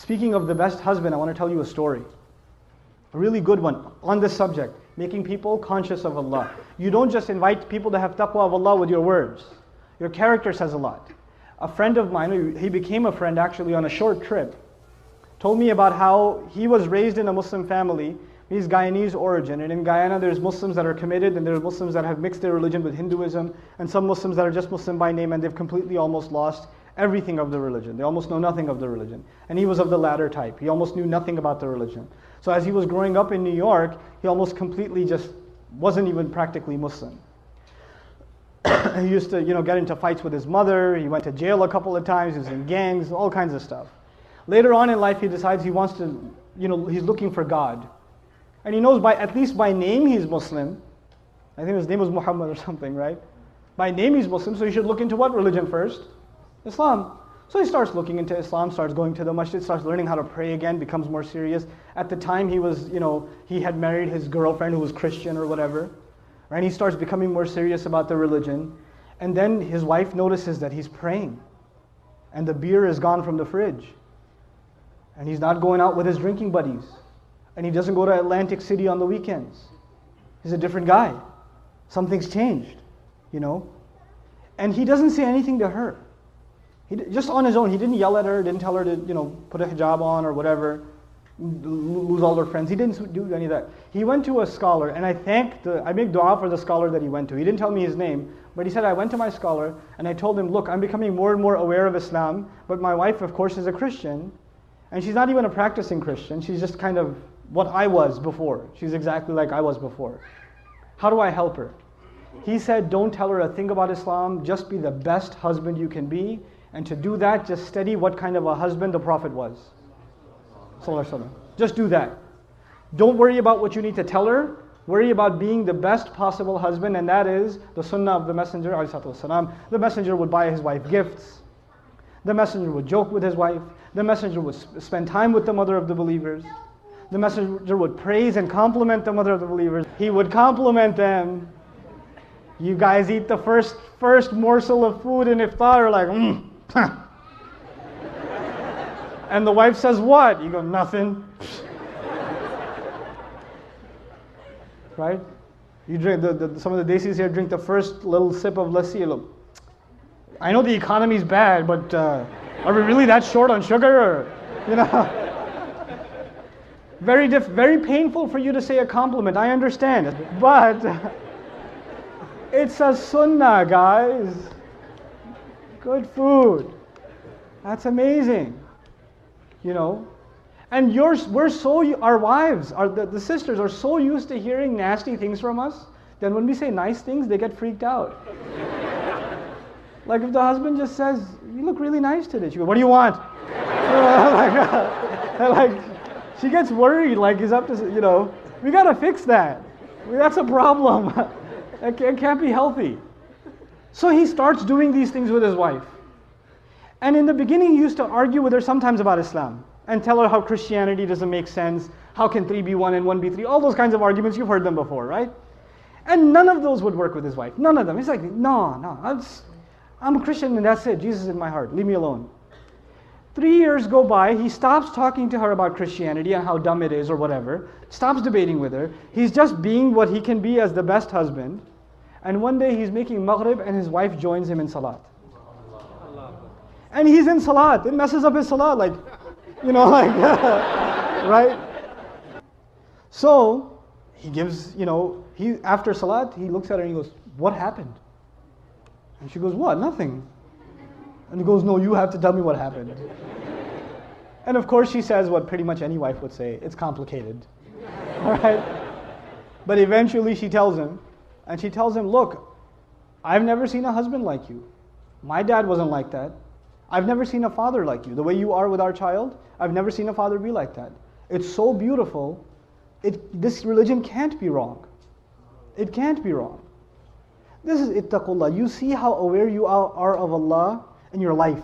Speaking of the best husband, I want to tell you a story. A really good one on this subject, making people conscious of Allah. You don't just invite people to have taqwa of Allah with your words. Your character says a lot. A friend of mine, he became a friend actually on a short trip, told me about how he was raised in a Muslim family. He's Guyanese origin, and in Guyana there's Muslims that are committed, and there's Muslims that have mixed their religion with Hinduism, and some Muslims that are just Muslim by name, and they've completely almost lost everything of the religion. They almost know nothing of the religion. And he was of the latter type. He almost knew nothing about the religion. So as he was growing up in New York, he almost completely just wasn't even practically Muslim. He used to, get into fights with his mother. He went to jail a couple of times. He was in gangs, all kinds of stuff. Later on in life, he decides he wants to, he's looking for God. And he knows at least by name he's Muslim. I think his name was Muhammad or something, right? By name he's Muslim, so he should look into what religion first? Islam. So he starts looking into Islam, starts going to the masjid, starts learning how to pray again, becomes more serious. At the time he was, he had married his girlfriend who was Christian or whatever. Right? And he starts becoming more serious about the religion. And then his wife notices that he's praying. And the beer is gone from the fridge. And he's not going out with his drinking buddies. And he doesn't go to Atlantic City on the weekends. He's a different guy. Something's changed, And he doesn't say anything to her. Just on his own, he didn't yell at her, didn't tell her to, put a hijab on or whatever, lose all her friends. He didn't do any of that. He went to a scholar, and I make dua for the scholar that he went to. He didn't tell me his name, but he said, I went to my scholar, and I told him, look, I'm becoming more and more aware of Islam, but my wife, of course, is a Christian, and she's not even a practicing Christian. She's just kind of what I was before. She's exactly like I was before. How do I help her? He said, don't tell her a thing about Islam, just be the best husband you can be. And to do that, just study what kind of a husband the Prophet was. Just do that. Don't worry about what you need to tell her. Worry about being the best possible husband, and that is the sunnah of the Messenger. The Messenger would buy his wife gifts. The Messenger would joke with his wife. The Messenger would spend time with the mother of the believers. The Messenger would praise and compliment the mother of the believers. He would compliment them. You guys eat the first morsel of food in iftar, like, And the wife says, what? You go, nothing. Right? You drink, some of the desis here drink the first little sip of lassi. Look, I know the economy's bad, but are we really that short on sugar? Or, very painful for you to say a compliment, I understand. But it's a sunnah, guys. Good food. That's amazing. And our wives, the sisters are so used to hearing nasty things from us, that when we say nice things, they get freaked out. Like if the husband just says, you look really nice today. She goes, what do you want? She gets worried, like he's up to, we gotta fix that. That's a problem. It can't be healthy. So he starts doing these things with his wife. And in the beginning, he used to argue with her sometimes about Islam and tell her how Christianity doesn't make sense. How can 3 be 1 and 1 be 3? All those kinds of arguments, you've heard them before, right? And none of those would work with his wife. None of them. He's like, no, I'm a Christian and that's it. Jesus is in my heart. Leave me alone. 3 years go by. He stops talking to her about Christianity and how dumb it is or whatever. Stops debating with her. He's just being what he can be as the best husband. And one day he's making maghrib and his wife joins him in salat. And he's in salat. It messes up his salat, right? So he gives, after salat, he looks at her and he goes, what happened? And she goes, what? Nothing. And he goes, no, you have to tell me what happened. And of course she says what pretty much any wife would say, it's complicated. All right? But eventually she tells him, and she tells him, look, I've never seen a husband like you. My dad wasn't like that. I've never seen a father like you. The way you are with our child, I've never seen a father be like that. It's so beautiful. This religion can't be wrong. It can't be wrong. This is ittaqullah. You see how aware you are of Allah in your life,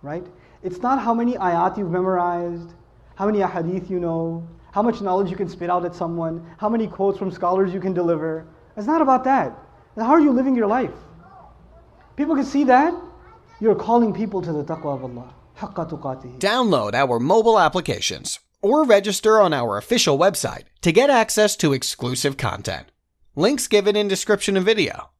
right? It's not how many ayat you've memorized, how many ahadith you know, how much knowledge you can spit out at someone, how many quotes from scholars you can deliver. It's not about that. How are you living your life? People can see that. You're calling people to the taqwa of Allah. حق تقاته. Download our mobile applications or register on our official website to get access to exclusive content. Links given in description of video.